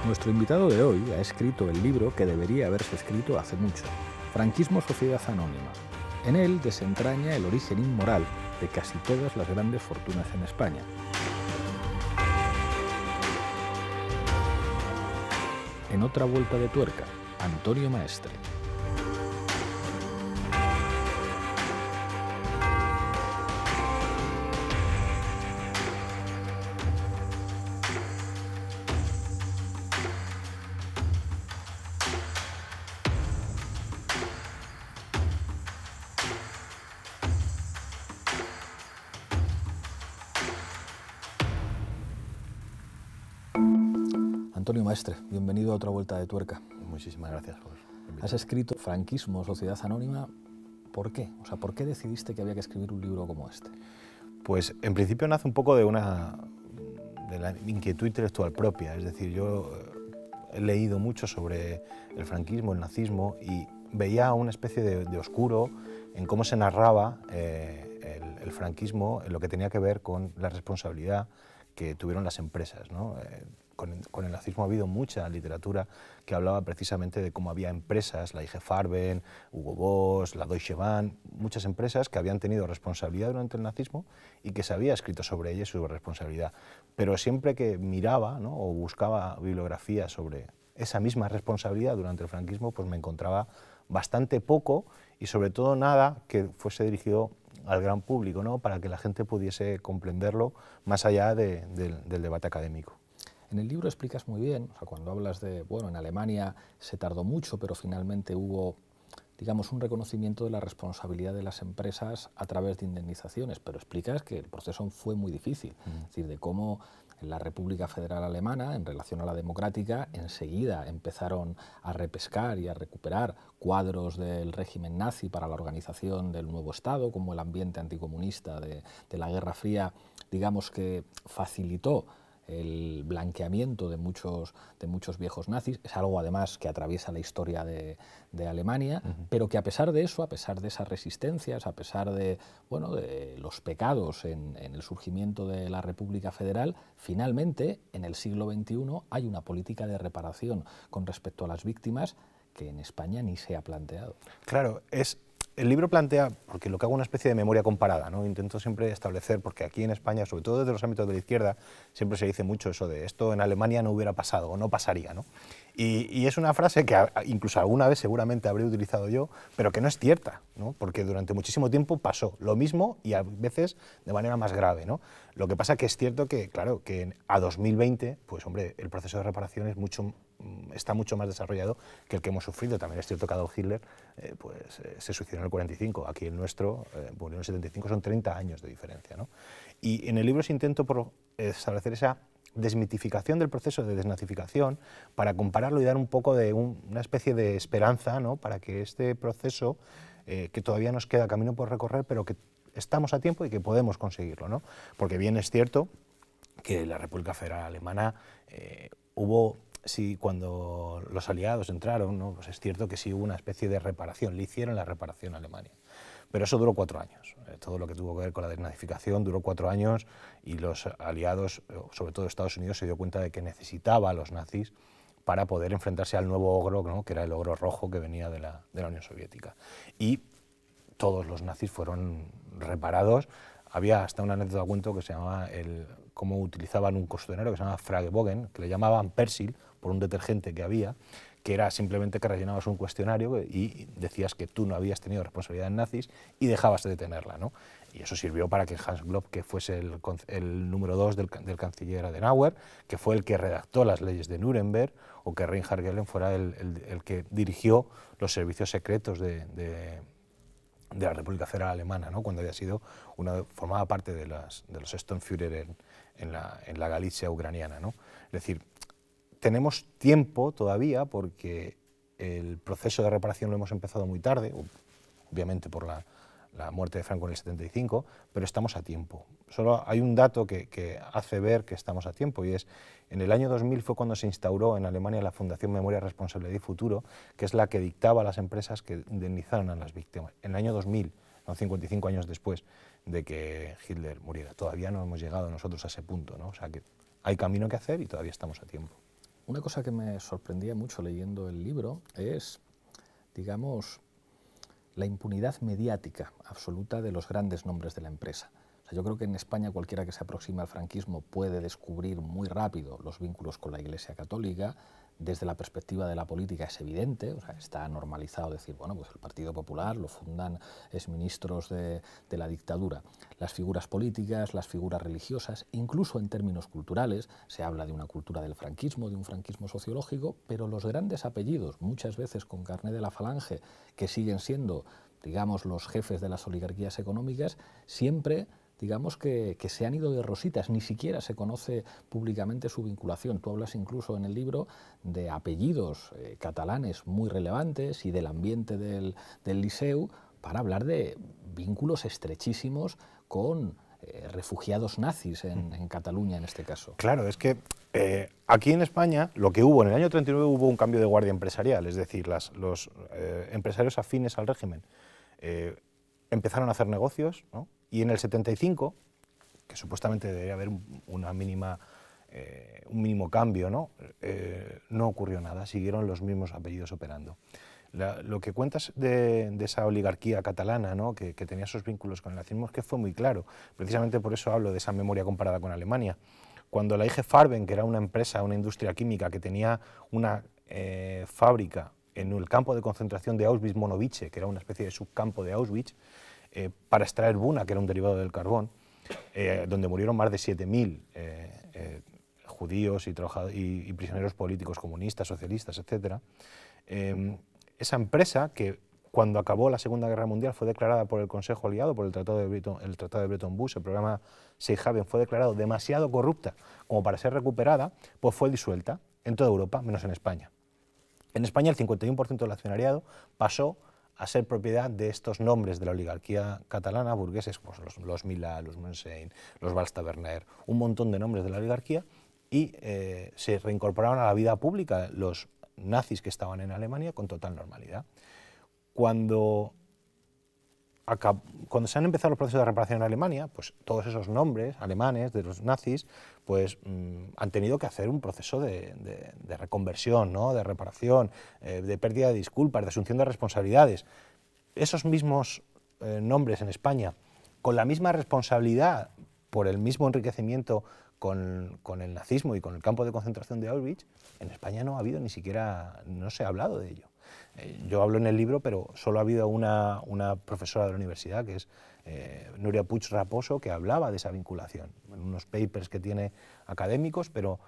Nuestro invitado de hoy ha escrito el libro que debería haberse escrito hace mucho, Franquismo, Sociedad Anónima. En él desentraña el origen inmoral de casi todas las grandes fortunas en España. En otra vuelta de tuerca, Antonio Maestre. Antonio Maestre, bienvenido a otra vuelta de tuerca. Muchísimas gracias por invitarme. Has escrito Franquismo, Sociedad Anónima. ¿Por qué? O sea, ¿por qué decidiste que había que escribir un libro como este? Pues en principio nace un poco de la inquietud intelectual propia. Es decir, yo he leído mucho sobre el franquismo, el nazismo, y veía una especie de oscuro en cómo se narraba el franquismo en lo que tenía que ver con la responsabilidad que tuvieron las empresas, ¿no? Con el nazismo ha habido mucha literatura que hablaba precisamente de cómo había empresas, la IG Farben, Hugo Boss, la Deutsche Bahn, muchas empresas que habían tenido responsabilidad durante el nazismo y que se había escrito sobre ellas su responsabilidad. Pero siempre que miraba, ¿no?, o buscaba bibliografía sobre esa misma responsabilidad durante el franquismo, pues me encontraba bastante poco y sobre todo nada que fuese dirigido al gran público, ¿no?, para que la gente pudiese comprenderlo más allá del debate académico. En el libro explicas muy bien, o sea, cuando hablas de, bueno, en Alemania se tardó mucho, pero finalmente hubo, digamos, un reconocimiento de la responsabilidad de las empresas a través de indemnizaciones, pero explicas que el proceso fue muy difícil, es decir, de cómo en la República Federal Alemana, en relación a la democrática, enseguida empezaron a repescar y a recuperar cuadros del régimen nazi para la organización del nuevo Estado, como el ambiente anticomunista de la Guerra Fría, digamos que facilitó el blanqueamiento de muchos viejos nazis. Es algo además que atraviesa la historia de Alemania, pero que a pesar de eso, a pesar de esas resistencias, a pesar de, bueno, de los pecados en el surgimiento de la República Federal, finalmente en el siglo XXI hay una política de reparación con respecto a las víctimas que en España ni se ha planteado. Claro, el libro plantea, porque lo que hago es una especie de memoria comparada, ¿no? Intento siempre establecer, porque aquí en España, sobre todo desde los ámbitos de la izquierda, siempre se dice mucho eso de esto en Alemania no hubiera pasado o no pasaría, ¿no? Y es una frase que incluso alguna vez seguramente habré utilizado yo, pero que no es cierta, ¿no? Porque durante muchísimo tiempo pasó lo mismo y a veces de manera más grave, ¿no? Lo que pasa que es cierto que, claro, que a 2020, pues hombre, el proceso de reparación está mucho más desarrollado que el que hemos sufrido. También es cierto que Adolf Hitler se suicidó en el 45, aquí el nuestro murió en el 75, son 30 años de diferencia, ¿no? Y en el libro intento establecer esa desmitificación del proceso de desnazificación para compararlo y dar un poco de una especie de esperanza, ¿no?, para que este proceso, que todavía nos queda camino por recorrer, pero que estamos a tiempo y que podemos conseguirlo, ¿no? Porque bien es cierto que la República Federal Alemana sí, cuando los aliados entraron, ¿no?, pues es cierto que sí hubo una especie de reparación, le hicieron la reparación a Alemania. Pero eso duró 4 años. Todo lo que tuvo que ver con la desnazificación duró 4 años y los aliados, sobre todo Estados Unidos, se dio cuenta de que necesitaba a los nazis para poder enfrentarse al nuevo ogro, ¿no?, que era el ogro rojo que venía de la Unión Soviética. Y todos los nazis fueron reparados. Había hasta una anécdota cuento que se llamaba cómo utilizaban un cuestionario que se llamaba Fragebogen, que le llamaban Persil por un detergente que había, que era simplemente que rellenabas un cuestionario y decías que tú no habías tenido responsabilidad en nazis y dejabas de tenerla, ¿no? Y eso sirvió para que Hans Bloch, que fuese el número 2 del canciller Adenauer, que fue el que redactó las leyes de Nuremberg, o que Reinhard Gehlen fuera el que dirigió los servicios secretos de la República Federal Alemana, ¿no?, cuando formaba parte de los Sturmführer en la Galicia ucraniana, ¿no? Es decir, tenemos tiempo todavía porque el proceso de reparación lo hemos empezado muy tarde, obviamente por la muerte de Franco en el 75, pero estamos a tiempo. Solo hay un dato que hace ver que estamos a tiempo y es, en el año 2000 fue cuando se instauró en Alemania la Fundación Memoria, Responsabilidad y Futuro, que es la que dictaba a las empresas que indemnizaran a las víctimas. En el año 2000, no 55 años después de que Hitler muriera. Todavía no hemos llegado nosotros a ese punto, ¿no? O sea que hay camino que hacer y todavía estamos a tiempo. una cosa que me sorprendía mucho leyendo el libro es, digamos, la impunidad mediática absoluta de los grandes nombres de la empresa. O sea, yo creo que en España cualquiera que se aproxime al franquismo puede descubrir muy rápido los vínculos con la Iglesia Católica. Desde la perspectiva de la política es evidente, o sea, está normalizado decir, bueno, pues el Partido Popular lo fundan exministros de la dictadura. Las figuras políticas, las figuras religiosas, incluso en términos culturales, se habla de una cultura del franquismo, de un franquismo sociológico, pero los grandes apellidos, muchas veces con carné de la Falange, que siguen siendo, digamos, los jefes de las oligarquías económicas, siempre, digamos, que se han ido de rositas, ni siquiera se conoce públicamente su vinculación. Tú hablas incluso en el libro de apellidos catalanes muy relevantes y del ambiente del Liceu para hablar de vínculos estrechísimos con refugiados nazis en Cataluña en este caso. Claro, es que aquí en España lo que hubo en el año 39 hubo un cambio de guardia empresarial, es decir, los empresarios afines al régimen empezaron a hacer negocios, ¿no? Y en el 75, que supuestamente debería haber un mínimo cambio, ¿no? No ocurrió nada, siguieron los mismos apellidos operando. Lo que cuentas de esa oligarquía catalana, ¿no? que tenía esos vínculos con el nazismo, es que fue muy claro. Precisamente por eso hablo de esa memoria comparada con Alemania. Cuando la IG Farben, que era una empresa, una industria química que tenía una fábrica en el campo de concentración de Auschwitz-Monovice, que era una especie de subcampo de Auschwitz, para extraer buna, que era un derivado del carbón, donde murieron más de 7.000 judíos y prisioneros políticos, comunistas, socialistas, etc. Esa empresa, que cuando acabó la Segunda Guerra Mundial fue declarada por el Consejo Aliado, por el Tratado de Bretton Woods, el programa Safe Haven, fue declarado demasiado corrupta como para ser recuperada, pues fue disuelta en toda Europa, menos en España. En España el 51% del accionariado pasó a ser propiedad de estos nombres de la oligarquía catalana, burgueses, pues los Milà, los Montseny, los Valls-Taverner, un montón de nombres de la oligarquía, y se reincorporaron a la vida pública los nazis que estaban en Alemania con total normalidad. Cuando se han empezado los procesos de reparación en Alemania, pues todos esos nombres alemanes de los nazis pues, han tenido que hacer un proceso de reconversión, ¿no? De reparación, de pérdida de disculpas, de asunción de responsabilidades. Esos mismos nombres en España, con la misma responsabilidad por el mismo enriquecimiento con el nazismo y con el campo de concentración de Auschwitz, en España no ha habido ni siquiera, no se ha hablado de ello. Yo hablo en el libro, pero solo ha habido una profesora de la universidad, que es Núria Puig Raposo, que hablaba de esa vinculación, en unos papers que tiene académicos, pero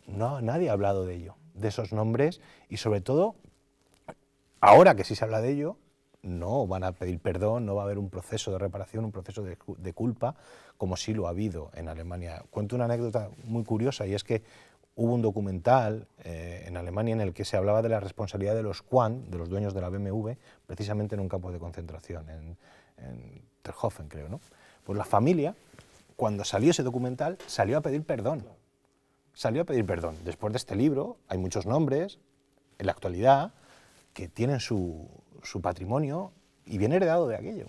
nadie ha hablado de ello, de esos nombres, y sobre todo, ahora que sí se habla de ello, no van a pedir perdón, no va a haber un proceso de reparación, un proceso de culpa, como sí lo ha habido en Alemania. Cuento una anécdota muy curiosa, y es que hubo un documental en Alemania en el que se hablaba de la responsabilidad de los Quandt, de los dueños de la BMW, precisamente en un campo de concentración, en Terhofen, creo, ¿no? Pues la familia, cuando salió ese documental, salió a pedir perdón. Salió a pedir perdón. Después de este libro, hay muchos nombres, en la actualidad, que tienen su patrimonio y viene heredado de aquello.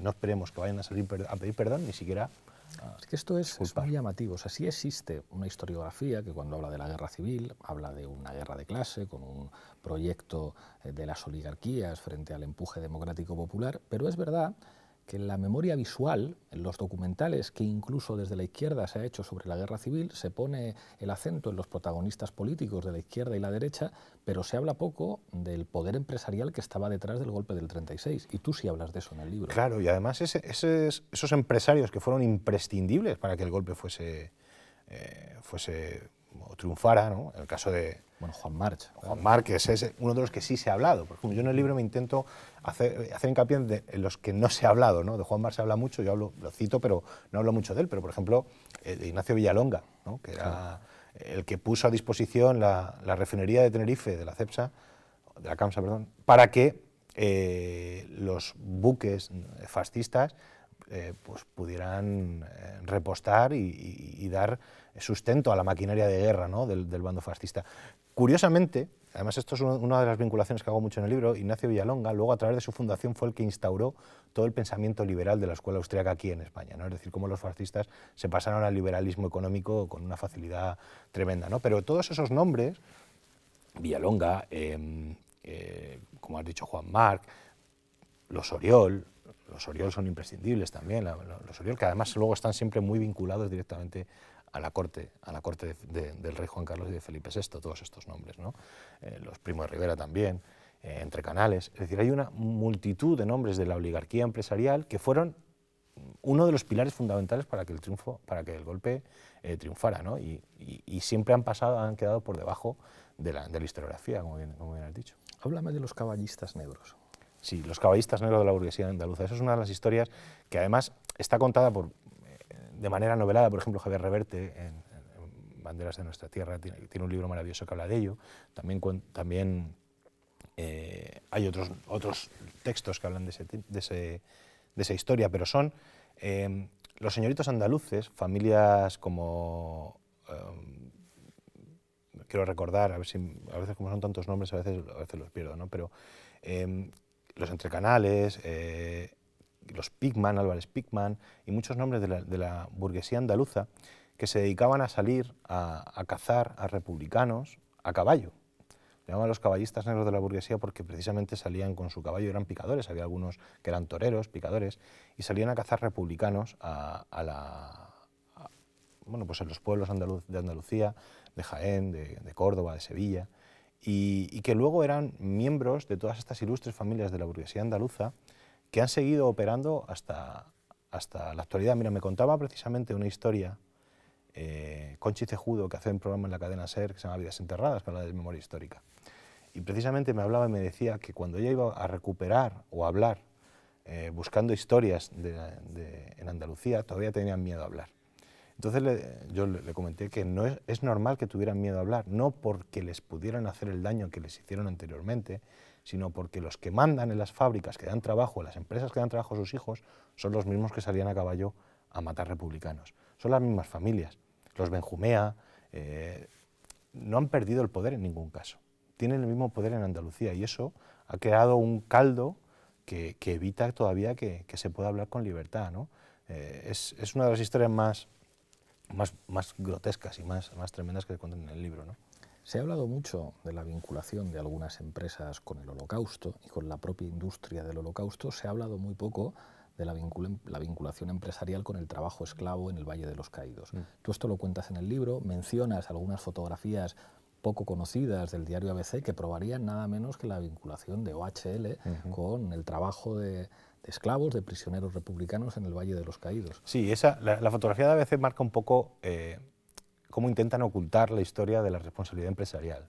No esperemos que vayan a salir a pedir perdón, ni siquiera. Es que esto es muy llamativo. O sea, sí existe una historiografía que cuando habla de la guerra civil, habla de una guerra de clase, con un proyecto de las oligarquías frente al empuje democrático popular, pero es verdad que en la memoria visual, en los documentales que incluso desde la izquierda se ha hecho sobre la guerra civil, se pone el acento en los protagonistas políticos de la izquierda y la derecha, pero se habla poco del poder empresarial que estaba detrás del golpe del 36. Y tú sí hablas de eso en el libro. Claro, y además esos empresarios que fueron imprescindibles para que el golpe fuese o triunfara, ¿no? En el caso de Juan March. Juan March, que es uno de los que sí se ha hablado. Por ejemplo, yo en el libro me intento hacer hincapié en los que no se ha hablado, ¿no? De Juan March se habla mucho, yo lo cito, pero no hablo mucho de él. Pero, por ejemplo, de Ignacio Villalonga, ¿no? Que era el que puso a disposición la refinería de Tenerife, de la CAMSA, perdón, para que los buques fascistas pues pudieran repostar y dar sustento a la maquinaria de guerra, ¿no?, del bando fascista. Curiosamente, además esto es una de las vinculaciones que hago mucho en el libro, Ignacio Villalonga, luego a través de su fundación fue el que instauró todo el pensamiento liberal de la escuela austríaca aquí en España, ¿no? Es decir, cómo los fascistas se pasaron al liberalismo económico con una facilidad tremenda, ¿no? Pero todos esos nombres, Villalonga, como has dicho, Juan Marc, los Oriol son imprescindibles también, los Oriol, que además luego están siempre muy vinculados directamente a la corte del rey Juan Carlos y de Felipe VI, todos estos nombres, ¿no? Los Primo de Rivera también, Entre Canales, es decir, hay una multitud de nombres de la oligarquía empresarial que fueron uno de los pilares fundamentales para que el golpe triunfara, ¿no? Y siempre han quedado por debajo de la historiografía, como bien has dicho. Háblame de los caballistas negros. Sí, los caballistas negros de la burguesía andaluza. Esa es una de las historias que además está contada de manera novelada. Por ejemplo, Javier Reverte, en Banderas de nuestra tierra, tiene un libro maravilloso que habla de ello. También hay otros textos que hablan de esa historia, pero son los señoritos andaluces, familias como... quiero recordar, a veces como son tantos nombres, a veces los pierdo, ¿no? Pero los Entre Canales, los Pigman, Álvarez Pigman, y muchos nombres de la burguesía andaluza que se dedicaban a salir a cazar a republicanos a caballo. Se llamaban los caballistas negros de la burguesía porque precisamente salían con su caballo, eran picadores, había algunos que eran toreros, picadores, y salían a cazar republicanos bueno, pues en los pueblos de Andalucía, de Jaén, de Córdoba, de Sevilla, y que luego eran miembros de todas estas ilustres familias de la burguesía andaluza que han seguido operando hasta la actualidad. Mira, me contaba precisamente una historia Conchi Cejudo, que hace un programa en la cadena SER que se llama Vidas Enterradas, para la desmemoria histórica. Y precisamente me hablaba y me decía que cuando ella iba a recuperar o a hablar, buscando historias en Andalucía, todavía tenían miedo a hablar. Entonces yo le comenté que no es normal que tuvieran miedo a hablar, no porque les pudieran hacer el daño que les hicieron anteriormente, sino porque los que mandan en las fábricas, que dan trabajo, en las empresas que dan trabajo a sus hijos, son los mismos que salían a caballo a matar republicanos. Son las mismas familias. Los Benjumea no han perdido el poder en ningún caso. Tienen el mismo poder en Andalucía y eso ha creado un caldo que evita todavía que se pueda hablar con libertad, ¿no? Es una de las historias más grotescas y más tremendas que se cuentan en el libro, ¿no? Se ha hablado mucho de la vinculación de algunas empresas con el Holocausto y con la propia industria del Holocausto. Se ha hablado muy poco de la vinculación empresarial con el trabajo esclavo en el Valle de los Caídos. Tú esto lo cuentas en el libro, mencionas algunas fotografías poco conocidas del diario ABC que probarían nada menos que la vinculación de OHL con el trabajo de esclavos, de prisioneros republicanos en el Valle de los Caídos. Sí, la fotografía de ABC marca un poco cómo intentan ocultar la historia de la responsabilidad empresarial,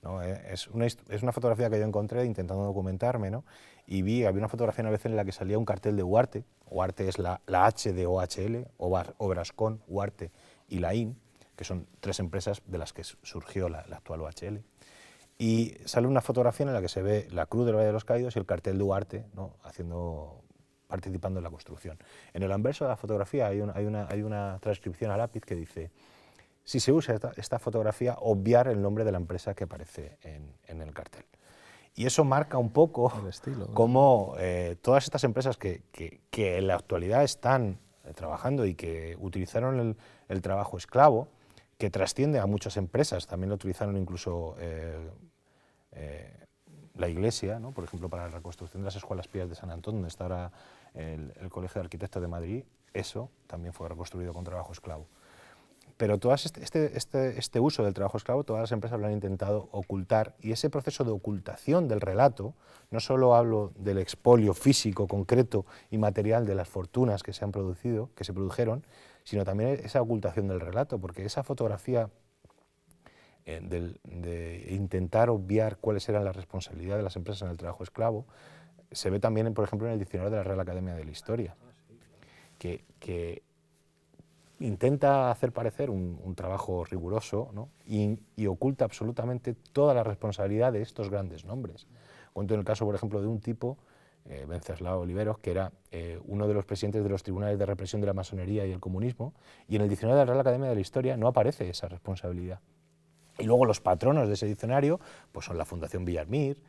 ¿no? Es una fotografía que yo encontré intentando documentarme, ¿no? Y había una fotografía a veces en la que salía un cartel de Huarte. Huarte es la H de OHL, Obrascon, Huarte y Laín, que son tres empresas de las que surgió la actual OHL. Y sale una fotografía en la que se ve la Cruz del Valle de los Caídos y el cartel de Huarte, ¿no?, participando en la construcción. En el anverso de la fotografía hay una transcripción a lápiz que dice: si se usa esta fotografía, obviar el nombre de la empresa que aparece en el cartel. Y eso marca un poco el estilo, cómo todas estas empresas que en la actualidad están trabajando y que utilizaron el trabajo esclavo, que trasciende a muchas empresas, también lo utilizaron incluso la Iglesia, ¿no?, por ejemplo, para la reconstrucción de las escuelas pías de San Antón, donde está ahora el Colegio de Arquitectos de Madrid, eso también fue reconstruido con trabajo esclavo. Pero todo este uso del trabajo esclavo, todas las empresas lo han intentado ocultar, y ese proceso de ocultación del relato, no solo hablo del expolio físico, concreto y material de las fortunas que se produjeron, sino también esa ocultación del relato, porque esa fotografía de intentar obviar cuáles eran las responsabilidades de las empresas en el trabajo esclavo, se ve también, por ejemplo, en el diccionario de la Real Academia de la Historia, que intenta hacer parecer un trabajo riguroso, ¿no?, y oculta absolutamente toda la responsabilidad de estos grandes nombres. Cuento en el caso, por ejemplo, de un tipo Wenceslao Oliveros, que era uno de los presidentes de los tribunales de represión de la masonería y el comunismo, y en el diccionario de la Real Academia de la Historia no aparece esa responsabilidad. Y luego los patronos de ese diccionario pues son la Fundación Villarmir,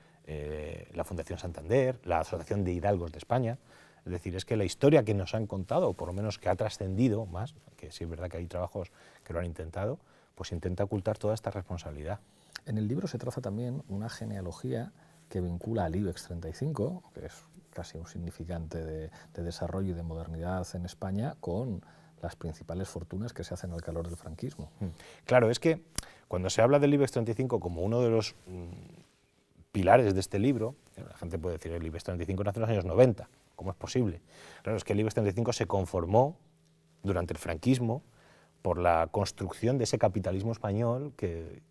la Fundación Santander, la Asociación de Hidalgos de España. Es decir, es que la historia que nos han contado, o por lo menos que ha trascendido más, que sí es verdad que hay trabajos que lo han intentado, pues intenta ocultar toda esta responsabilidad. En el libro se traza también una genealogía que vincula al IBEX 35, que es casi un significante de desarrollo y de modernidad en España, con las principales fortunas que se hacen al calor del franquismo. Claro, es que cuando se habla del IBEX 35 como uno de los pilares de este libro, la gente puede decir el IBEX 35 nació en los años 90, ¿cómo es posible? Claro, es que el IBEX 35 se conformó durante el franquismo por la construcción de ese capitalismo español que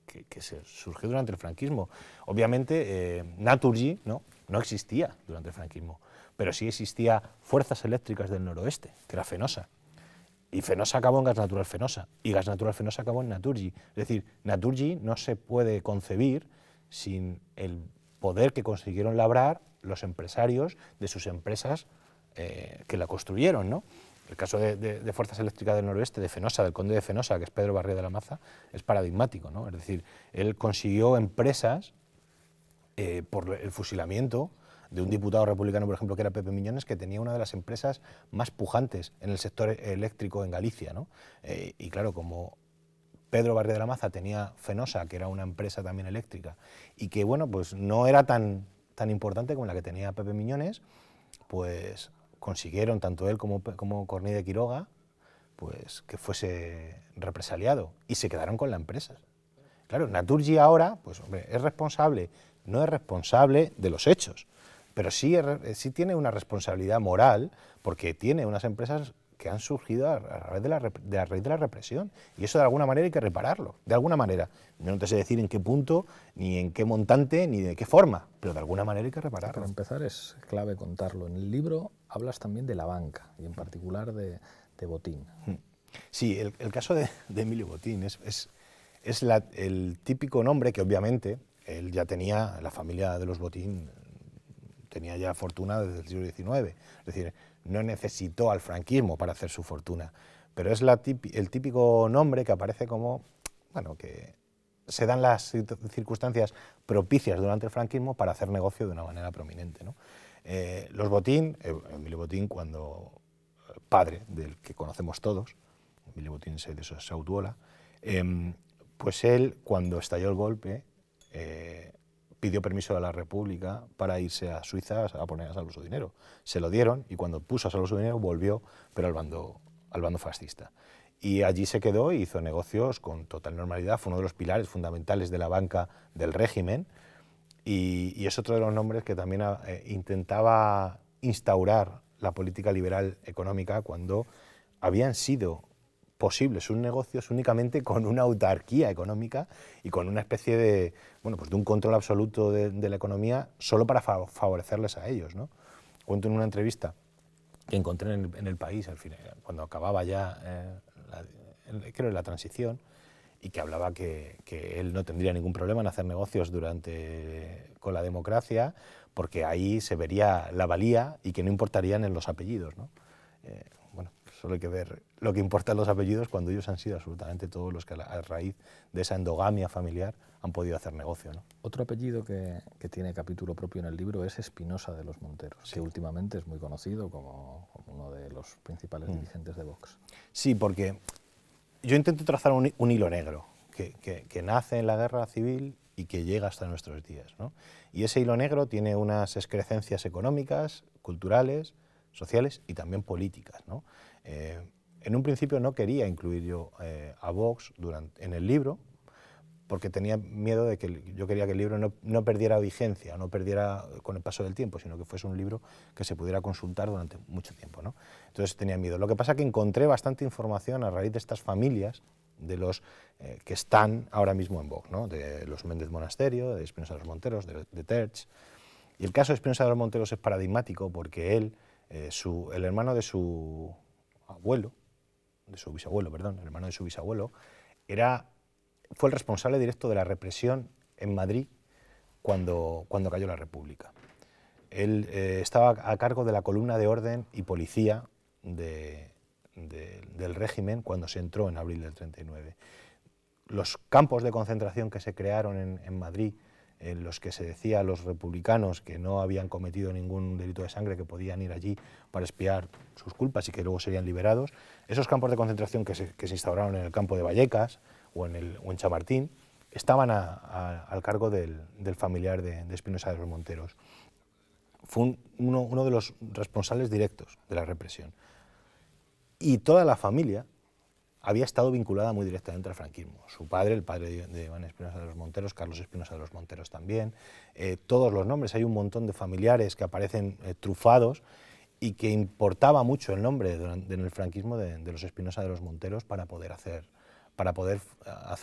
se surgió durante el franquismo. Obviamente, Naturgy no existía durante el franquismo, pero sí existía Fuerzas Eléctricas del Noroeste, que era Fenosa. Y Fenosa acabó en Gas Natural Fenosa, y Gas Natural Fenosa acabó en Naturgy. Es decir, Naturgy no se puede concebir sin el poder que consiguieron labrar los empresarios de sus empresas que la construyeron, ¿no? El caso de Fuerzas Eléctricas del Noroeste, de Fenosa, del conde de Fenosa, que es Pedro Barriga de la Maza, es paradigmático, ¿no? Es decir, él consiguió empresas por el fusilamiento de un diputado republicano, por ejemplo, que era Pepe Miñones, que tenía una de las empresas más pujantes en el sector eléctrico en Galicia, ¿no? Y claro, como Pedro Barriga de la Maza tenía Fenosa, que era una empresa también eléctrica, y que bueno, pues no era tan importante como la que tenía Pepe Miñones, pues consiguieron, tanto él como Cornide de Quiroga, pues que fuese represaliado, y se quedaron con la empresa. Claro, Naturgy ahora, pues hombre, es responsable, no es responsable de los hechos, pero sí tiene una responsabilidad moral, porque tiene unas empresas que han surgido a raíz de la represión, y eso de alguna manera hay que repararlo, de alguna manera. No te sé decir en qué punto, ni en qué montante, ni de qué forma, pero de alguna manera hay que repararlo. Para empezar es clave contarlo. En el libro hablas también de la banca, y en particular de Botín. Sí, el caso de Emilio Botín es el típico nombre que obviamente él ya tenía, la familia de los Botín tenía ya fortuna desde el siglo XIX, es decir, no necesitó al franquismo para hacer su fortuna, pero es el típico nombre que aparece como, bueno, que se dan las circunstancias propicias durante el franquismo para hacer negocio de una manera prominente, ¿no? Los Botín, Emilio Botín, cuando padre del que conocemos todos, Emilio Botín de Sautuola, pues él, cuando estalló el golpe, pidió permiso a la República para irse a Suiza a poner a salvo su dinero. Se lo dieron y cuando puso a salvo su dinero volvió, pero al bando fascista. Y allí se quedó y hizo negocios con total normalidad, fue uno de los pilares fundamentales de la banca del régimen y es otro de los nombres que también intentaba instaurar la política liberal económica cuando habían sido posibles sus negocios únicamente con una autarquía económica y con una especie de, bueno, pues de un control absoluto de la economía solo para favorecerles a ellos, ¿no? Cuento en una entrevista que encontré en el País, al final, cuando acababa ya creo la transición, y que hablaba que él no tendría ningún problema en hacer negocios con la democracia, porque ahí se vería la valía y que no importarían en los apellidos, ¿no? Bueno, solo hay que ver lo que importan los apellidos cuando ellos han sido absolutamente todos los que a raíz de esa endogamia familiar han podido hacer negocio, ¿no? Otro apellido que tiene capítulo propio en el libro es Espinosa de los Monteros, sí, que últimamente es muy conocido como uno de los principales dirigentes de Vox. Sí, porque yo intento trazar un hilo negro que nace en la guerra civil y que llega hasta nuestros días, ¿no? Y ese hilo negro tiene unas excrecencias económicas, culturales, sociales y también políticas, ¿no? En un principio no quería incluir yo a Vox en el libro, porque tenía miedo de que yo quería que el libro no perdiera vigencia, no perdiera con el paso del tiempo, sino que fuese un libro que se pudiera consultar durante mucho tiempo, ¿no? Entonces tenía miedo. Lo que pasa es que encontré bastante información a raíz de estas familias, de los que están ahora mismo en Vox, ¿no? De los Méndez Monasterio, de Espinosa de los Monteros, de Terch. Y el caso de Espinosa de los Monteros es paradigmático porque él, el hermano de su abuelo, el hermano de su bisabuelo, fue el responsable directo de la represión en Madrid cuando cayó la República. él estaba a cargo de la columna de orden y policía del régimen cuando se entró en abril del 39. Los campos de concentración que se crearon en Madrid, en los que se decía a los republicanos que no habían cometido ningún delito de sangre, que podían ir allí para expiar sus culpas y que luego serían liberados, esos campos de concentración que se instauraron en el campo de Vallecas o en Chamartín, estaban al cargo del familiar de Espinosa de los Monteros. Fue uno de los responsables directos de la represión. Y toda la familia había estado vinculada muy directamente al franquismo. Su padre, el padre de Iván Espinosa de los Monteros, Carlos Espinosa de los Monteros también. Todos los nombres, hay un montón de familiares que aparecen trufados y que importaba mucho el nombre en el franquismo de los Espinosa de los Monteros para poder hacer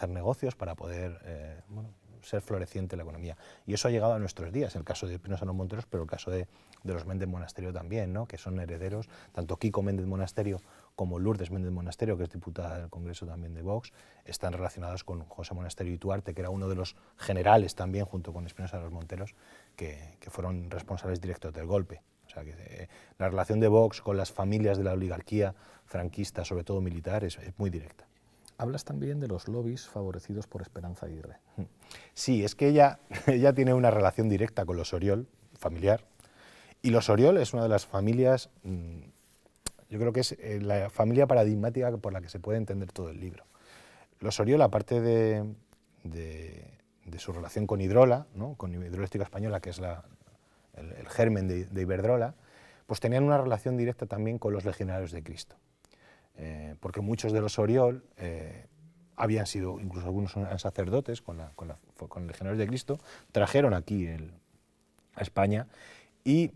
negocios, para poder ser floreciente la economía. Y eso ha llegado a nuestros días, el caso de Espinosa de los Monteros, pero el caso de los Méndez Monasterio también, ¿no? Que son herederos, tanto Kiko Méndez Monasterio como Lourdes Méndez Monasterio, que es diputada del Congreso también de Vox, están relacionados con José Monasterio y Tuarte, que era uno de los generales también, junto con Espinosa de los Monteros, que fueron responsables directos del golpe. O sea, que la relación de Vox con las familias de la oligarquía franquista, sobre todo militar, es muy directa. Hablas también de los lobbies favorecidos por Esperanza Aguirre. Sí, es que ella tiene una relación directa con los Oriol, familiar, y los Oriol es una de las familias, yo creo que es la familia paradigmática por la que se puede entender todo el libro. Los Oriol, aparte de su relación con Hidrola, ¿no? Con Hidroeléctrica Española, que es el germen de Iberdrola, pues tenían una relación directa también con los Legionarios de Cristo. Porque muchos de los Oriol habían sido, incluso algunos eran sacerdotes con Legionarios de Cristo, trajeron aquí a España y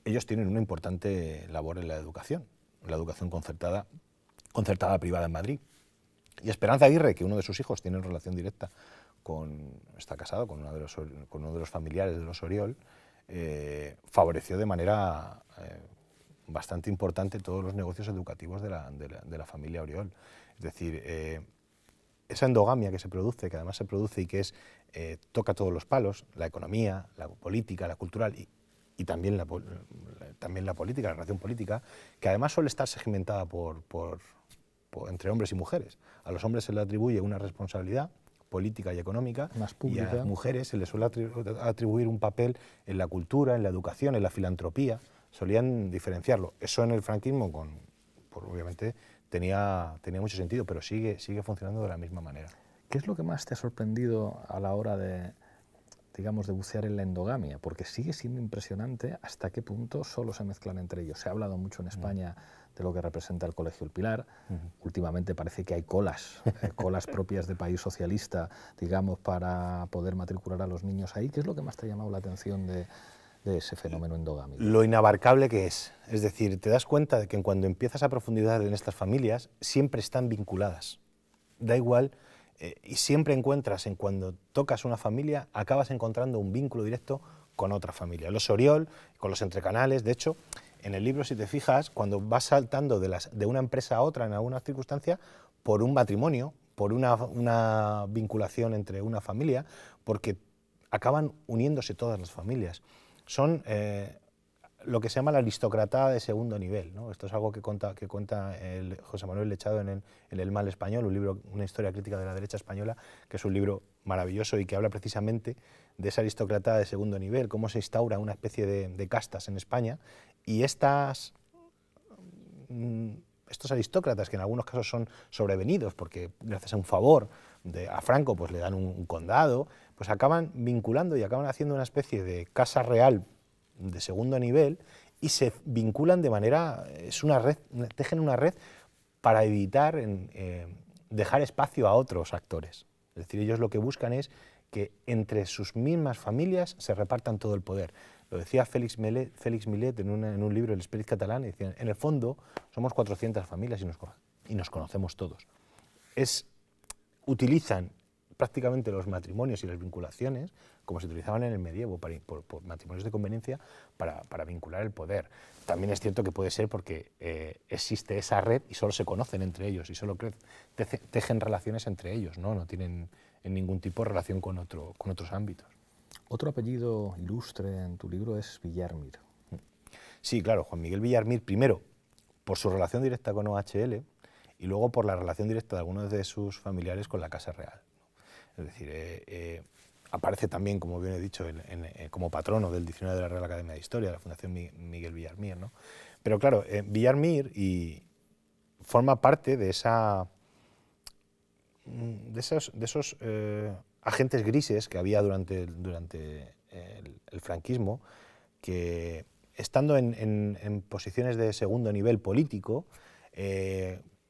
ellos tienen una importante labor en la educación concertada privada en Madrid. Y Esperanza Aguirre, que uno de sus hijos tiene relación directa está casado con uno de los familiares de los Oriol, favoreció de manera bastante importante todos los negocios educativos de la familia Oriol. Es decir, esa endogamia que se produce, que además se produce y que toca todos los palos, la economía, la política, la cultural y también la política, la relación política, que además suele estar segmentada entre hombres y mujeres. A los hombres se le atribuye una responsabilidad política y económica, más pública, y a las mujeres se les suele atribuir un papel en la cultura, en la educación, en la filantropía. Solían diferenciarlo. Eso en el franquismo, obviamente, tenía mucho sentido, pero sigue funcionando de la misma manera. ¿Qué es lo que más te ha sorprendido a la hora de bucear en la endogamia? Porque sigue siendo impresionante hasta qué punto solo se mezclan entre ellos. Se ha hablado mucho en España de lo que representa el Colegio El Pilar. Últimamente parece que hay colas propias de país socialista, para poder matricular a los niños ahí. ¿Qué es lo que más te ha llamado la atención de ese fenómeno endogámico? Lo inabarcable que es. Es decir, te das cuenta de que cuando empiezas a profundizar en estas familias, siempre están vinculadas. Da igual, y siempre encuentras, cuando tocas una familia, acabas encontrando un vínculo directo con otra familia. Los Oriol, con los entrecanales. De hecho, en el libro, si te fijas, cuando vas saltando de una empresa a otra en alguna circunstancia, por un matrimonio, por una vinculación entre una familia, porque acaban uniéndose todas las familias. Son lo que se llama la aristocratada de segundo nivel, ¿no? Esto es algo que cuenta José Manuel Lechado en El mal español, una historia crítica de la derecha española, que es un libro maravilloso y que habla precisamente de esa aristocratada de segundo nivel, cómo se instaura una especie de castas en España, y estos aristócratas, que en algunos casos son sobrevenidos porque gracias a un favor a Franco pues le dan un condado, pues acaban vinculando y acaban haciendo una especie de casa real de segundo nivel y se vinculan de manera, tejen una red para evitar dejar espacio a otros actores. Es decir, ellos lo que buscan es que entre sus mismas familias se repartan todo el poder. Lo decía Félix Millet en un libro, El Esperit catalán, y decía, en el fondo somos 400 familias y nos conocemos todos. Utilizan prácticamente los matrimonios y las vinculaciones como se utilizaban en el medievo, por matrimonios de conveniencia, para vincular el poder. También es cierto que puede ser porque existe esa red y solo se conocen entre ellos y solo tejen relaciones entre ellos, no tienen en ningún tipo de relación con otros ámbitos. Otro apellido ilustre en tu libro es Villarmir. Sí, claro, Juan Miguel Villarmir, primero por su relación directa con OHL y luego por la relación directa de algunos de sus familiares con la Casa Real. Es decir, aparece también, como bien he dicho, como patrono del Diccionario de la Real Academia de Historia, de la Fundación Miguel Villarmir, ¿no? Pero claro, Villarmir forma parte de esos agentes grises que había durante el franquismo, que estando en posiciones de segundo nivel político,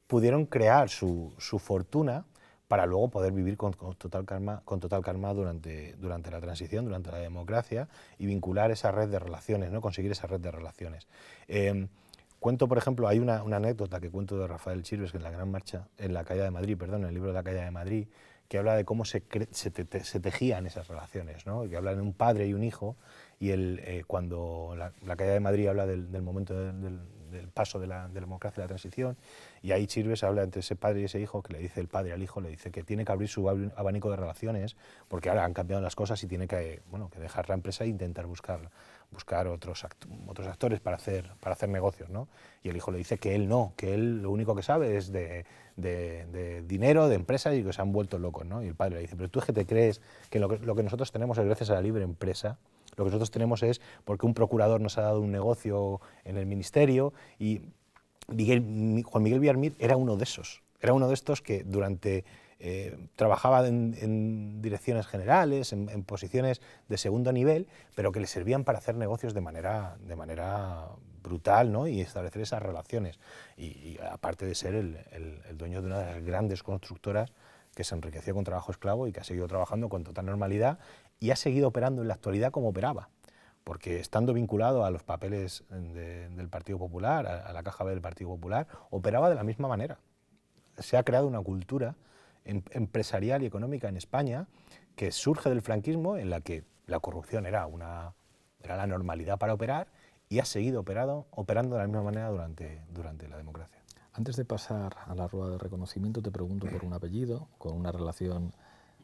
pudieron crear su fortuna para luego poder vivir con total calma durante la transición, durante la democracia, y vincular esa red de relaciones, ¿no? Conseguir esa red de relaciones. Cuento, por ejemplo, hay una anécdota que cuento de Rafael Chirves, que en la Gran Marcha, en la Caída de Madrid, perdón, en el libro de la Caída de Madrid, que habla de cómo se tejían esas relaciones, ¿no? Que habla de un padre y un hijo, y cuando la Caída de Madrid habla del momento del paso de la democracia y la transición, y ahí Chirves habla entre ese padre y ese hijo, que le dice el padre al hijo, le dice que tiene que abrir su abanico de relaciones, porque ahora han cambiado las cosas y tiene que dejar la empresa e intentar buscar otros actores para hacer negocios, ¿no? Y el hijo le dice que él no, que él lo único que sabe es de dinero, de empresas, y que se han vuelto locos, ¿no? Y el padre le dice, pero tú es que te crees que lo que nosotros tenemos es gracias a la libre empresa. Lo que nosotros tenemos es porque un procurador nos ha dado un negocio en el ministerio, y Juan Miguel Villarmir era uno de esos. Era uno de estos que trabajaba en direcciones generales, en posiciones de segundo nivel, pero que le servían para hacer negocios de manera brutal, ¿no? Y establecer esas relaciones. Y aparte de ser el dueño de una de las grandes constructoras que se enriqueció con trabajo esclavo y que ha seguido trabajando con total normalidad y ha seguido operando en la actualidad como operaba, porque estando vinculado a los papeles del Partido Popular, a la Caja B del Partido Popular, operaba de la misma manera. Se ha creado una cultura empresarial y económica en España que surge del franquismo, en la que la corrupción era la normalidad para operar, y ha seguido operando de la misma manera durante la democracia. Antes de pasar a la rueda de reconocimiento, te pregunto por un apellido, con una relación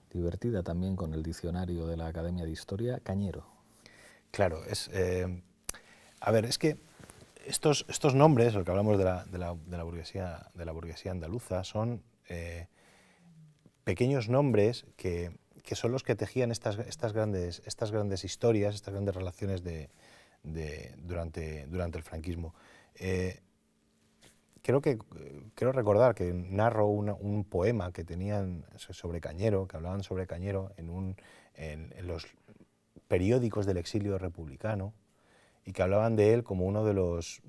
divertida también con el diccionario de la Academia de Historia, Cañero. Claro, es que estos nombres, lo que hablamos de la burguesía andaluza, son pequeños nombres que son los que tejían estas grandes historias, estas grandes relaciones durante el franquismo. Quiero recordar que narro un poema que tenían sobre Cañero, que hablaban sobre Cañero en los periódicos del exilio republicano, y que hablaban de él como uno de los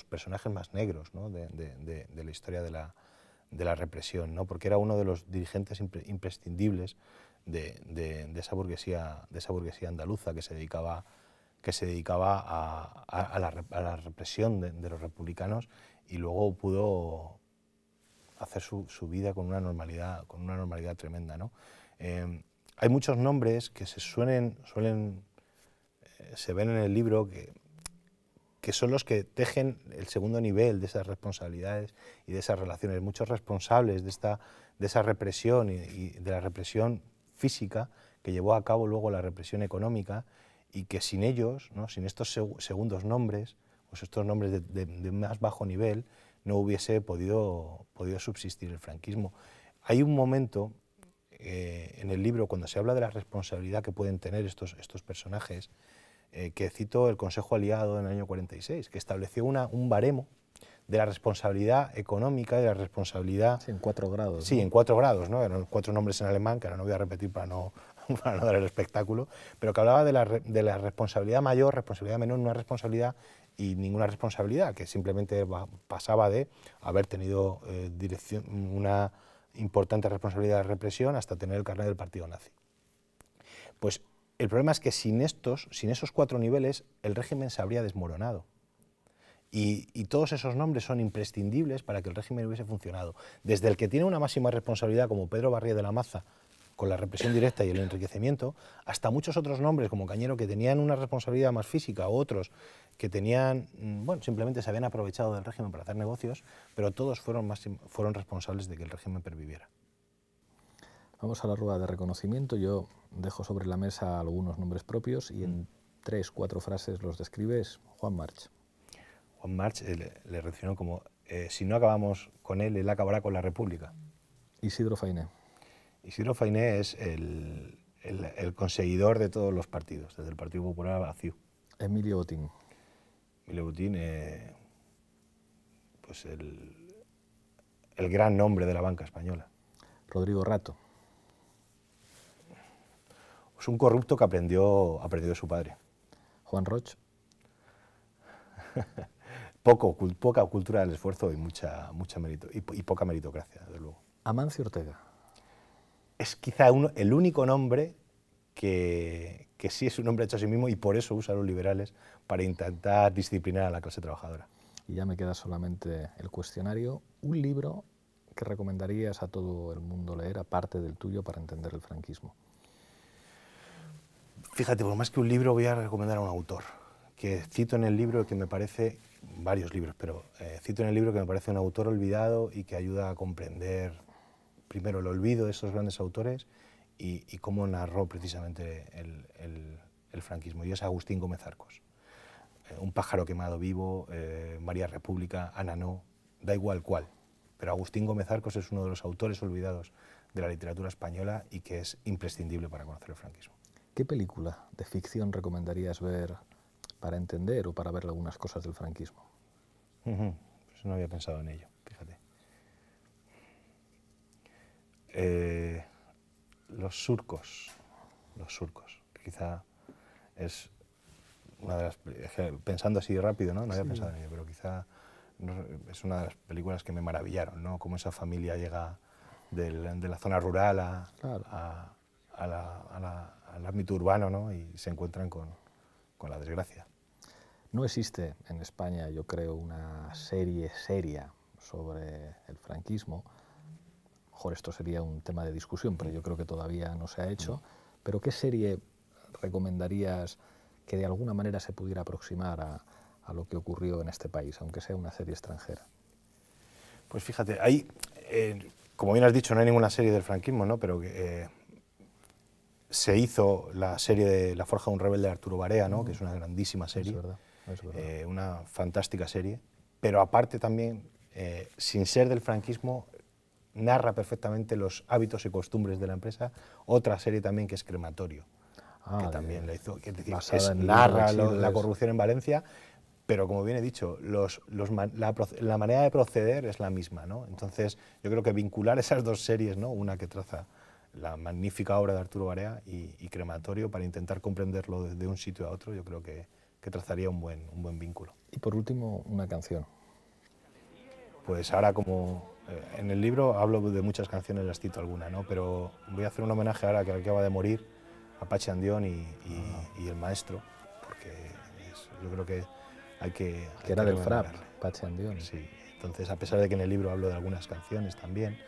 personajes más negros, ¿no? de la historia de la represión, ¿no? Porque era uno de los dirigentes imprescindibles de esa burguesía andaluza que se dedicaba a la represión de los republicanos, y luego pudo hacer su vida con una normalidad tremenda, ¿no? Hay muchos nombres que se ven en el libro que son los que tejen el segundo nivel de esas responsabilidades y de esas relaciones. Muchos responsables de esa represión y de la represión física que llevó a cabo luego la represión económica, y que sin ellos, ¿no? Sin estos segundos nombres, pues estos nombres de más bajo nivel, no hubiese podido subsistir el franquismo. Hay un momento en el libro, cuando se habla de la responsabilidad que pueden tener estos personajes, que cito el Consejo Aliado en el año 46, que estableció un baremo de la responsabilidad económica y de la responsabilidad... Sí, en 4 grados. Sí, ¿no? En 4 grados, ¿no? Eran 4 nombres en alemán, que ahora no voy a repetir para no dar el espectáculo, pero que hablaba de la responsabilidad mayor, responsabilidad menor, una responsabilidad y ninguna responsabilidad, que simplemente pasaba de haber tenido una importante responsabilidad de represión hasta tener el carnet del partido nazi. Pues el problema es que sin esos 4 niveles, el régimen se habría desmoronado. Y todos esos nombres son imprescindibles para que el régimen hubiese funcionado. Desde el que tiene una máxima responsabilidad, como Pedro Barrié de la Maza, con la represión directa y el enriquecimiento, hasta muchos otros nombres, como Cañero, que tenían una responsabilidad más física, o otros que simplemente se habían aprovechado del régimen para hacer negocios, pero todos fueron responsables de que el régimen perviviera. Vamos a la rueda de reconocimiento. Yo dejo sobre la mesa algunos nombres propios y en 3 o 4 frases los describes. Juan March. Juan March le relacionó como, si no acabamos con él acabará con la República. Isidro Fainé. Isidro Fainé es el conseguidor de todos los partidos, desde el Partido Popular a CiU. Emilio Botín. Emilio Botín, pues el gran nombre de la banca española. Rodrigo Rato. Es un corrupto que aprendió de su padre. Juan Roch. Poca cultura del esfuerzo y mucha mérito, y poca meritocracia, desde luego. Amancio Ortega. Es quizá el único nombre que sí es un hombre hecho a sí mismo y por eso usa a los liberales para intentar disciplinar a la clase trabajadora. Y ya me queda solamente el cuestionario. Un libro que recomendarías a todo el mundo leer, aparte del tuyo, para entender el franquismo. Fíjate, por más que un libro, voy a recomendar a un autor, que cito en el libro que me parece, varios libros, pero cito en el libro que me parece un autor olvidado y que ayuda a comprender, primero, el olvido de esos grandes autores y cómo narró precisamente el franquismo, y es Agustín Gómez Arcos. Un pájaro quemado vivo, María República, Ana No, da igual cuál, pero Agustín Gómez Arcos es uno de los autores olvidados de la literatura española y que es imprescindible para conocer el franquismo. ¿Qué película de ficción recomendarías ver para entender o para ver algunas cosas del franquismo? Pues no había pensado en ello, fíjate. Los surcos, quizá es una de las, pensando así rápido, ¿no? No había pensado en ello, pero quizá es una de las películas que me maravillaron, ¿no? Cómo esa familia llega de la zona rural al ámbito urbano, ¿no? Y se encuentran con la desgracia. No existe en España, yo creo, una serie seria sobre el franquismo. Mejor esto sería un tema de discusión, pero yo creo que todavía no se ha hecho. Pero ¿qué serie recomendarías que de alguna manera se pudiera aproximar a lo que ocurrió en este país, aunque sea una serie extranjera? Pues fíjate, hay, como bien has dicho, no hay ninguna serie del franquismo, ¿no? Pero se hizo la serie de La forja de un rebelde de Arturo Barea, ¿no? Que es una grandísima serie, es verdad. Una fantástica serie, pero aparte también, sin ser del franquismo, narra perfectamente los hábitos y costumbres de la empresa. Otra serie también que es Crematorio, que también la hizo, que es decir, narra la corrupción en Valencia, pero como bien he dicho, la manera de proceder es la misma, ¿no? Entonces yo creo que vincular esas dos series, ¿no? Una que traza la magnífica obra de Arturo Barea y Crematorio, para intentar comprenderlo de un sitio a otro, yo creo que trazaría un buen vínculo. Y por último, una canción. Pues ahora, como en el libro hablo de muchas canciones, las cito alguna, ¿no? Pero voy a hacer un homenaje ahora que acaba de morir a Pachi Andión y el maestro, porque yo creo que hay que era del FRAP, Pachi Andión. Sí, entonces a pesar de que en el libro hablo de algunas canciones también,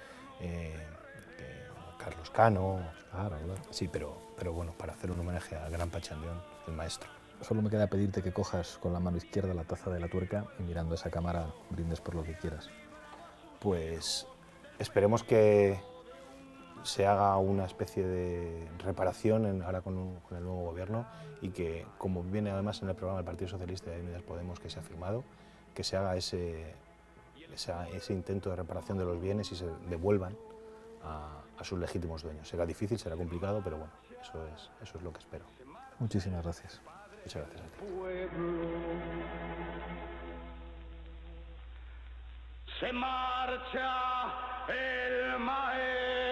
Carlos Cano, claro. Sí, pero bueno, para hacer un homenaje al gran Pachi Andión, el maestro. Solo me queda pedirte que cojas con la mano izquierda la taza de la tuerca y mirando esa cámara brindes por lo que quieras. Pues esperemos que se haga una especie de reparación ahora con el nuevo gobierno y que, como viene además en el programa del Partido Socialista y de Unidas Podemos que se ha firmado, que se haga ese intento de reparación de los bienes y se devuelvan a sus legítimos dueños. Será difícil, será complicado, pero bueno, eso es lo que espero. Muchísimas gracias. Muchas gracias a ti. Se marcha el maestro.